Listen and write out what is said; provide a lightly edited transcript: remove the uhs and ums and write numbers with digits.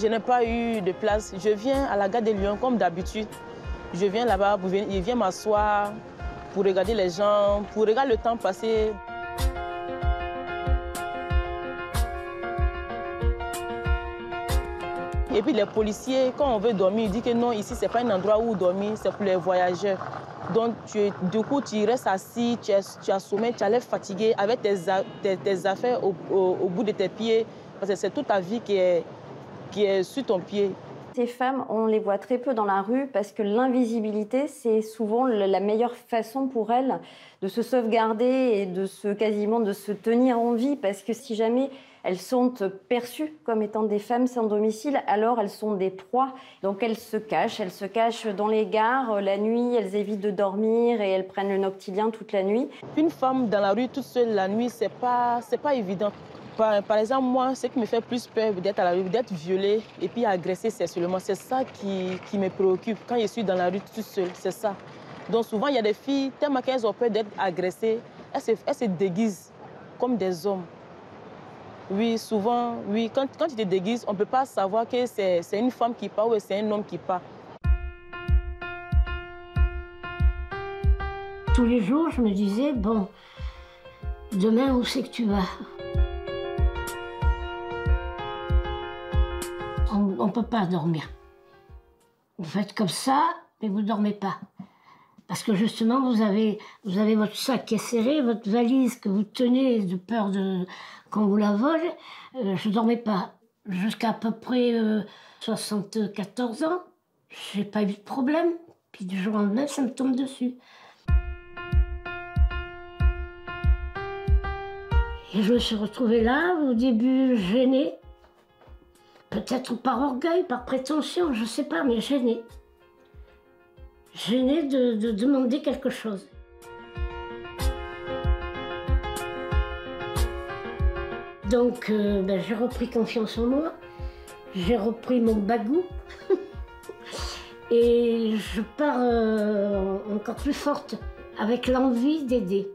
je n'ai pas eu de place. Je viens à la gare de Lyon comme d'habitude. Je viens là-bas, je viens m'asseoir pour regarder les gens, pour regarder le temps passer. Et puis les policiers, quand on veut dormir, ils disent que non, ici, ce n'est pas un endroit où dormir, c'est pour les voyageurs. Donc, du coup, tu restes assis, tu as sommeil, tu as l'air fatigué avec tes affaires au bout de tes pieds, parce que c'est toute ta vie qui est sur ton pied. Ces femmes, on les voit très peu dans la rue parce que l'invisibilité, c'est souvent la meilleure façon pour elles de se sauvegarder et quasiment de se tenir en vie. Parce que si jamais elles sont perçues comme étant des femmes sans domicile, alors elles sont des proies. Donc elles se cachent dans les gares la nuit, elles évitent de dormir et elles prennent le noctilien toute la nuit. Une femme dans la rue toute seule la nuit, c'est pas évident. Par exemple, moi, ce qui me fait plus peur d'être à la rue, d'être violée et puis agressée sexuellement, c'est ça qui me préoccupe quand je suis dans la rue toute seule, c'est ça. Donc souvent, il y a des filles, tellement qu'elles ont peur d'être agressées, elles se déguisent comme des hommes. Oui, souvent, oui, quand tu te déguises, on ne peut pas savoir que c'est une femme qui part ou c'est un homme qui part. Tous les jours, je me disais, bon, demain, où c'est que tu vas ? On ne peut pas dormir. Vous faites comme ça, mais vous ne dormez pas. Parce que justement, vous avez votre sac qui est serré, votre valise que vous tenez de peur qu'on vous la vole. Je ne dormais pas. Jusqu'à peu près 74 ans, je n'ai pas eu de problème. Puis du jour au lendemain, ça me tombe dessus. Et je me suis retrouvée là, au début gênée. Peut-être par orgueil, par prétention, je ne sais pas, mais gênée. Gênée de demander quelque chose. Donc, j'ai repris confiance en moi. J'ai repris mon bagou. Et je pars encore plus forte, avec l'envie d'aider.